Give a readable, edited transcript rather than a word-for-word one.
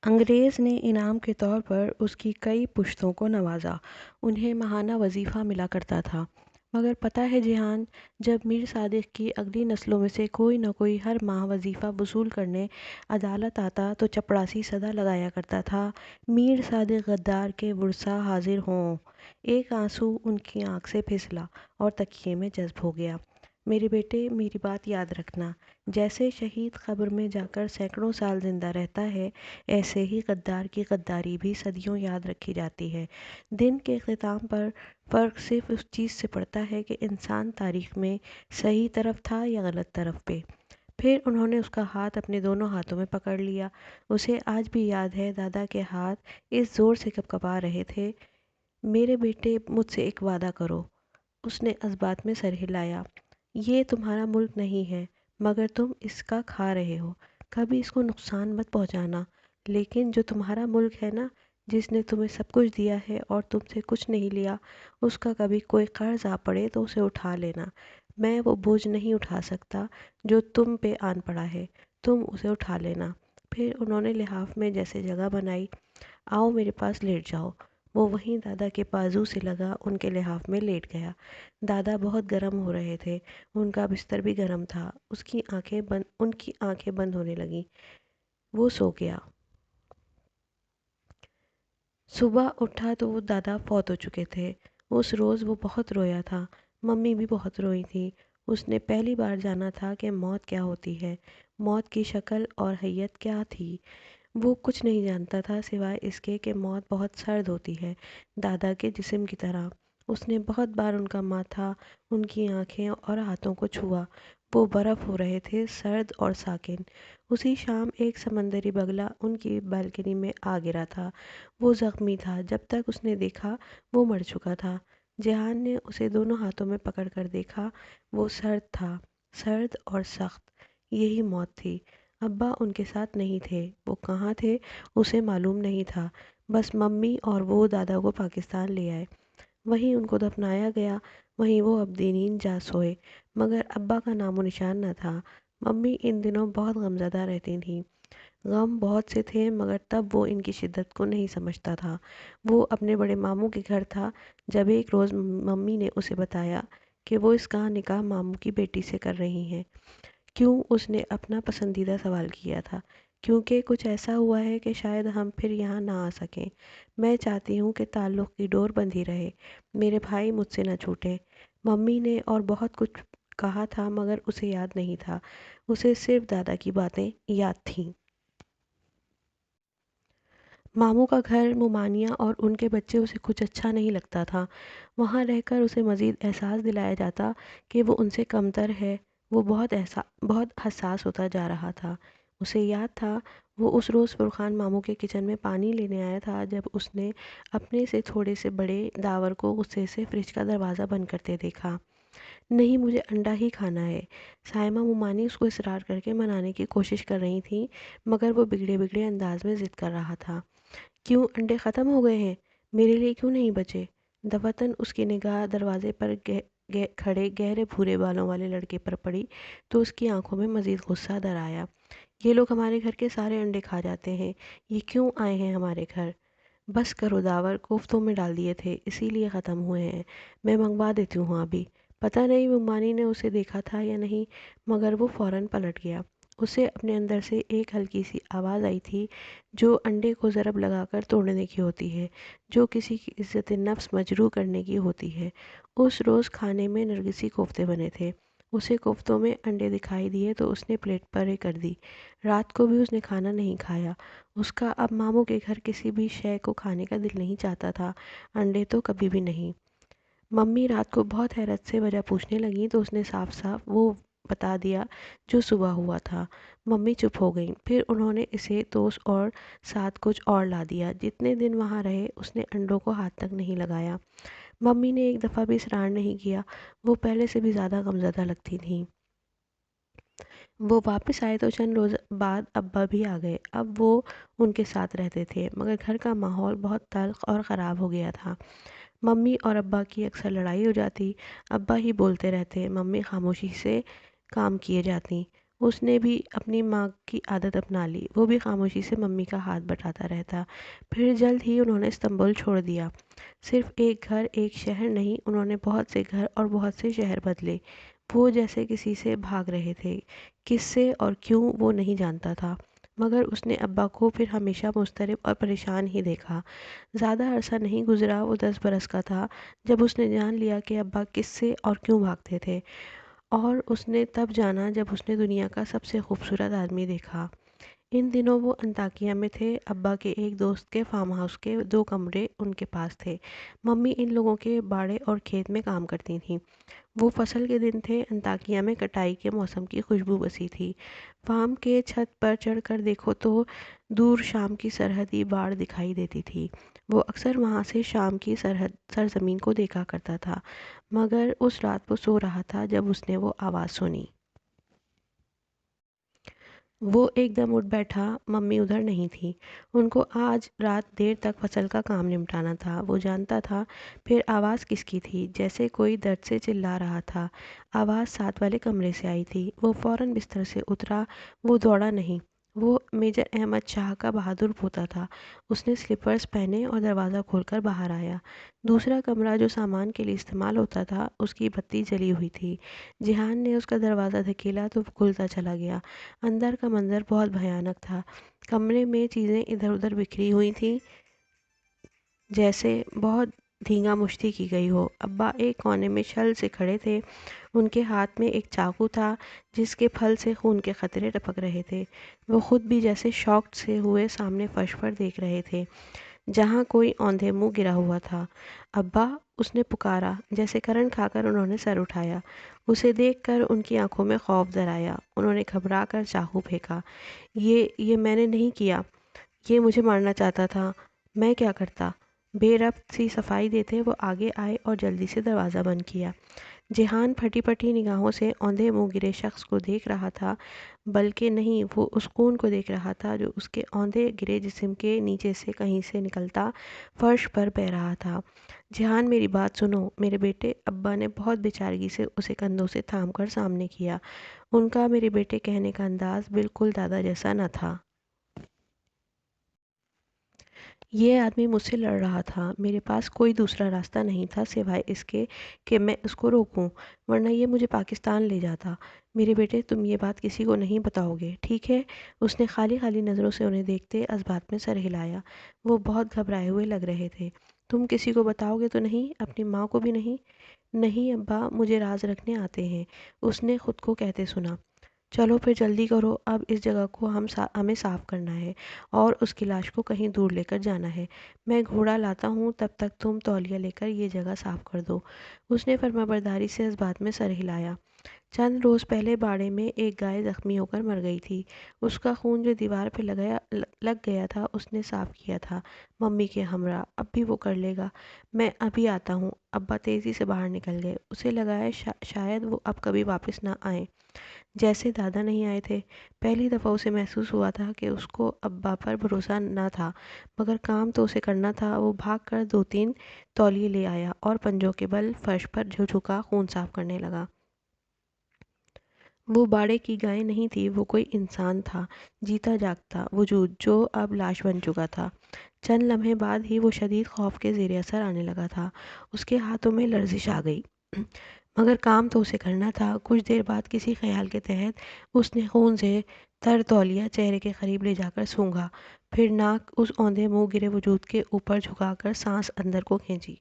انگریز نے انعام کے طور پر اس کی کئی پشتوں کو نوازا۔ انہیں ماہانہ وظیفہ ملا کرتا تھا۔ مگر پتہ ہے جہان، جب میر صادق کی اگلی نسلوں میں سے کوئی نہ کوئی ہر ماہ وظیفہ وصول کرنے عدالت آتا تو چپڑاسی صدا لگایا کرتا تھا، میر صادق غدار کے ورثا حاضر ہوں۔ ایک آنسو ان کی آنکھ سے پھسلا اور تکیے میں جذب ہو گیا۔ میرے بیٹے، میری بات یاد رکھنا، جیسے شہید قبر میں جا کر سینکڑوں سال زندہ رہتا ہے، ایسے ہی غدار کی غداری بھی صدیوں یاد رکھی جاتی ہے۔ دن کے اختتام پر فرق صرف اس چیز سے پڑتا ہے کہ انسان تاریخ میں صحیح طرف تھا یا غلط طرف پہ۔ پھر انہوں نے اس کا ہاتھ اپنے دونوں ہاتھوں میں پکڑ لیا۔ اسے آج بھی یاد ہے دادا کے ہاتھ اس زور سے کپکپا رہے تھے۔ میرے بیٹے، مجھ سے ایک وعدہ کرو۔ اس نے اس بات میں سر ہلایا۔ یہ تمہارا ملک نہیں ہے، مگر تم اس کا کھا رہے ہو۔ کبھی اس کو نقصان مت پہنچانا۔ لیکن جو تمہارا ملک ہے نا، جس نے تمہیں سب کچھ دیا ہے اور تم سے کچھ نہیں لیا، اس کا کبھی کوئی قرض آ پڑے تو اسے اٹھا لینا۔ میں وہ بوجھ نہیں اٹھا سکتا جو تم پہ آن پڑا ہے، تم اسے اٹھا لینا۔ پھر انہوں نے لحاف میں جیسے جگہ بنائی۔ آؤ میرے پاس لیٹ جاؤ۔ وہ وہیں دادا کے بازو سے لگا ان کے لحاف میں لیٹ گیا۔ دادا بہت گرم ہو رہے تھے، ان کا بستر بھی گرم تھا۔ ان کی آنکھیں بند ہونے لگیں۔ وہ سو گیا۔ صبح اٹھا تو وہ دادا فوت ہو چکے تھے۔ اس روز وہ بہت رویا تھا۔ ممی بھی بہت روئی تھی۔ اس نے پہلی بار جانا تھا کہ موت کیا ہوتی ہے، موت کی شکل اور حیت کیا تھی۔ وہ کچھ نہیں جانتا تھا سوائے اس کے کہ موت بہت سرد ہوتی ہے، دادا کے جسم کی طرح۔ اس نے بہت بار ان کا ماتھا، ان کی آنکھیں اور ہاتھوں کو چھوا۔ وہ برف ہو رہے تھے، سرد اور ساکن۔ اسی شام ایک سمندری بگلا ان کی بالکنی میں آ گرا تھا۔ وہ زخمی تھا۔ جب تک اس نے دیکھا وہ مر چکا تھا۔ جہان نے اسے دونوں ہاتھوں میں پکڑ کر دیکھا۔ وہ سرد تھا، سرد اور سخت۔ یہی موت تھی۔ ابا ان کے ساتھ نہیں تھے۔ وہ کہاں تھے اسے معلوم نہیں تھا۔ بس ممی اور وہ دادا کو پاکستان لے آئے۔ وہیں ان کو دفنایا گیا۔ وہیں وہ ابدینین جا سوئے۔ مگر ابا کا نام و نشان نہ تھا۔ ممی ان دنوں بہت غمزدہ رہتی تھیں۔ غم بہت سے تھے، مگر تب وہ ان کی شدت کو نہیں سمجھتا تھا۔ وہ اپنے بڑے ماموں کے گھر تھا جب ایک روز ممی نے اسے بتایا کہ وہ اس کا نکاح ماموں کی بیٹی سے کر رہی ہیں۔ کیوں؟ اس نے اپنا پسندیدہ سوال کیا تھا۔ کیونکہ کچھ ایسا ہوا ہے کہ شاید ہم پھر یہاں نہ آ سکیں۔ میں چاہتی ہوں کہ تعلق کی ڈور بندھی رہے، میرے بھائی مجھ سے نہ چھوٹیں۔ ممی نے اور بہت کچھ کہا تھا مگر اسے یاد نہیں تھا۔ اسے صرف دادا کی باتیں یاد تھیں۔ ماموں کا گھر، مومانیاں اور ان کے بچے اسے کچھ اچھا نہیں لگتا تھا۔ وہاں رہ کر اسے مزید احساس دلایا جاتا کہ وہ ان سے کمتر ہے۔ وہ بہت حساس ہوتا جا رہا تھا۔ اسے یاد تھا وہ اس روز فرقان ماموں کے کچن میں پانی لینے آیا تھا جب اس نے اپنے سے تھوڑے سے بڑے داور کو غصے سے فریج کا دروازہ بند کرتے دیکھا۔ نہیں، مجھے انڈا ہی کھانا ہے۔ سائمہ مومانی اس کو اصرار کر کے منانے کی کوشش کر رہی تھی، مگر وہ بگڑے بگڑے انداز میں ضد کر رہا تھا۔ کیوں انڈے ختم ہو گئے ہیں؟ میرے لیے کیوں نہیں بچے؟ دفعتاً اس کی نگاہ دروازے پر کھڑے گہرے بھورے بالوں والے لڑکے پر پڑی تو اس کی آنکھوں میں مزید غصہ در آیا۔ یہ لوگ ہمارے گھر کے سارے انڈے کھا جاتے ہیں، یہ کیوں آئے ہیں ہمارے گھر؟ بس کرو داور، کوفتوں میں ڈال دیے تھے اسی لیے ختم ہوئے ہیں، میں منگوا دیتی ہوں ابھی۔ پتہ نہیں مومانی نے اسے دیکھا تھا یا نہیں، مگر وہ فوراً پلٹ گیا۔ اسے اپنے اندر سے ایک ہلکی سی آواز آئی تھی جو انڈے کو ضرب لگا کر توڑنے کی ہوتی ہے، جو کسی کی عزت نفس مجروح کرنے کی ہوتی ہے۔ اس روز کھانے میں نرگسی کوفتے بنے تھے۔ اسے کوفتوں میں انڈے دکھائی دیے تو اس نے پلیٹ پرے کر دی۔ رات کو بھی اس نے کھانا نہیں کھایا۔ اس کا اب ماموں کے گھر کسی بھی شے کو کھانے کا دل نہیں چاہتا تھا، انڈے تو کبھی بھی نہیں۔ ممی رات کو بہت حیرت سے وجہ پوچھنے لگیں تو اس نے صاف صاف وہ بتا دیا جو صبح ہوا تھا۔ ممی چپ ہو گئیں۔ پھر انہوں نے اسے توس اور ساتھ کچھ اور لا دیا۔ جتنے دن وہاں رہے اس نے انڈوں کو ہاتھ تک نہیں لگایا۔ ممی نے ایک دفعہ بھی اصرار نہیں کیا۔ وہ پہلے سے بھی زیادہ غمزدہ لگتی تھیں۔ وہ واپس آئے تو چند روز بعد ابا بھی آ گئے۔ اب وہ ان کے ساتھ رہتے تھے، مگر گھر کا ماحول بہت تلخ اور خراب ہو گیا تھا۔ ممی اور ابا کی اکثر لڑائی ہو جاتی۔ ابا ہی بولتے رہتے، ممی خاموشی سے کام کیے جاتی۔ اس نے بھی اپنی ماں کی عادت اپنا لی، وہ بھی خاموشی سے ممی کا ہاتھ بٹاتا رہتا۔ پھر جلد ہی انہوں نے استنبول چھوڑ دیا۔ صرف ایک گھر، ایک شہر نہیں، انہوں نے بہت سے گھر اور بہت سے شہر بدلے۔ وہ جیسے کسی سے بھاگ رہے تھے، کس سے اور کیوں وہ نہیں جانتا تھا، مگر اس نے ابا کو پھر ہمیشہ مضطرب اور پریشان ہی دیکھا۔ زیادہ عرصہ نہیں گزرا، وہ 10 برس کا تھا جب اس نے جان لیا کہ ابا کس سے اور کیوں بھاگتے تھے، اور اس نے تب جانا جب اس نے دنیا کا سب سے خوبصورت آدمی دیکھا۔ ان دنوں وہ انطاکیہ میں تھے، ابا کے ایک دوست کے فارم ہاؤس کے 2 کمرے ان کے پاس تھے۔ ممی ان لوگوں کے باڑے اور کھیت میں کام کرتی تھیں۔ وہ فصل کے دن تھے، انطاکیہ میں کٹائی کے موسم کی خوشبو بسی تھی۔ فارم کے چھت پر چڑھ کر دیکھو تو دور شام کی سرحدی باڑ دکھائی دیتی تھی۔ وہ اکثر وہاں سے شام کی سرزمین کو دیکھا کرتا تھا، مگر اس رات وہ سو رہا تھا جب اس نے وہ آواز سنی۔ وہ ایک دم اٹھ بیٹھا، ممی ادھر نہیں تھی۔ ان کو آج رات دیر تک فصل کا کام نمٹانا تھا۔ وہ جانتا تھا پھر آواز کس کی تھی، جیسے کوئی درد سے چلا رہا تھا۔ آواز ساتھ والے کمرے سے آئی تھی۔ وہ فوراً بستر سے اترا، وہ دوڑا نہیں، وہ میجر احمد شاہ کا بہادر پوتا تھا۔ اس نے سلیپرز پہنے اور دروازہ کھول کر باہر آیا۔ دوسرا کمرہ جو سامان کے لیے استعمال ہوتا تھا، اس کی بتی جلی ہوئی تھی۔ جہان نے اس کا دروازہ دھکیلا تو وہ کھلتا چلا گیا۔ اندر کا منظر بہت بھیانک تھا۔ کمرے میں چیزیں ادھر ادھر بکھری ہوئی تھیں، جیسے بہت دھینگا مشتی کی گئی ہو۔ ابا ایک کونے میں چھل سے کھڑے تھے، ان کے ہاتھ میں ایک چاقو تھا جس کے پھل سے خون کے قطرے ٹپک رہے تھے۔ وہ خود بھی جیسے شاکڈ سے ہوئے سامنے فرش پر دیکھ رہے تھے جہاں کوئی اوندھے منہ گرا ہوا تھا۔ ابا، اس نے پکارا، جیسے کرنٹ کھا کر انہوں نے سر اٹھایا۔ اسے دیکھ کر ان کی آنکھوں میں خوف ذرا آیا۔ انہوں نے گھبرا کر چاقو پھینکا۔ یہ میں نے نہیں کیا، یہ مجھے مارنا چاہتا تھا، میں کیا کرتا؟ بے ربط سی صفائی دیتے وہ آگے آئے اور جلدی سے دروازہ بند کیا۔ جہان پھٹی پھٹی نگاہوں سے اوندھے منہ گرے شخص کو دیکھ رہا تھا، بلکہ نہیں، وہ اس خون کو دیکھ رہا تھا جو اس کے اوندھے گرے جسم کے نیچے سے کہیں سے نکلتا فرش پر بہہ رہا تھا۔ جہان، میری بات سنو میرے بیٹے، ابا نے بہت بے چارگی سے اسے کندھوں سے تھام کر سامنے کیا۔ ان کا میرے بیٹے کہنے کا انداز بالکل دادا جیسا نہ تھا۔ یہ آدمی مجھ سے لڑ رہا تھا، میرے پاس کوئی دوسرا راستہ نہیں تھا سوائے اس کے کہ میں اس کو روکوں، ورنہ یہ مجھے پاکستان لے جاتا۔ میرے بیٹے، تم یہ بات کسی کو نہیں بتاؤ گے، ٹھیک ہے؟ اس نے خالی خالی نظروں سے انہیں دیکھتے اس بات میں سر ہلایا۔ وہ بہت گھبرائے ہوئے لگ رہے تھے۔ تم کسی کو بتاؤ گے تو نہیں؟ اپنی ماں کو بھی نہیں؟ نہیں ابا، مجھے راز رکھنے آتے ہیں، اس نے خود کو کہتے سنا۔ چلو پھر جلدی کرو، اب اس جگہ کو ہمیں صاف کرنا ہے اور اس کی لاش کو کہیں دور لے کر جانا ہے۔ میں گھوڑا لاتا ہوں، تب تک تم تولیہ لے کر یہ جگہ صاف کر دو۔ اس نے فرمانبرداری سے اس بات میں سر ہلایا۔ چند روز پہلے باڑے میں ایک گائے زخمی ہو کر مر گئی تھی۔ اس کا خون جو دیوار پہ لگ گیا تھا اس نے صاف کیا تھا ممی کے ہمراہ، اب بھی وہ کر لے گا۔ میں ابھی آتا ہوں۔ ابا تیزی سے باہر نکل گئے۔ اسے لگا ہے شاید وہ اب کبھی واپس نہ آئیں، جیسے دادا نہیں آئے تھے۔ پہلی دفعہ اسے محسوس ہوا تھا کہ اس کو ابا پر بھروسہ نہ تھا، مگر کام تو اسے کرنا تھا۔ وہ بھاگ کر 2 3 تولیے لے آیا اور پنجوں کے بل فرش پر جھکا خون صاف کرنے لگا۔ وہ باڑے کی گائے نہیں تھی، وہ کوئی انسان تھا، جیتا جاگتا وجود جو اب لاش بن چکا تھا۔ چند لمحے بعد ہی وہ شدید خوف کے زیر اثر آنے لگا تھا۔ اس کے ہاتھوں میں لرزش آ گئی، مگر کام تو اسے کرنا تھا۔ کچھ دیر بعد کسی خیال کے تحت اس نے خون سے تر تولیہ چہرے کے قریب لے جا کر سونگھا، پھر ناک اس اوندھے منہ گرے وجود کے اوپر جھکا کر سانس اندر کو کھینچی۔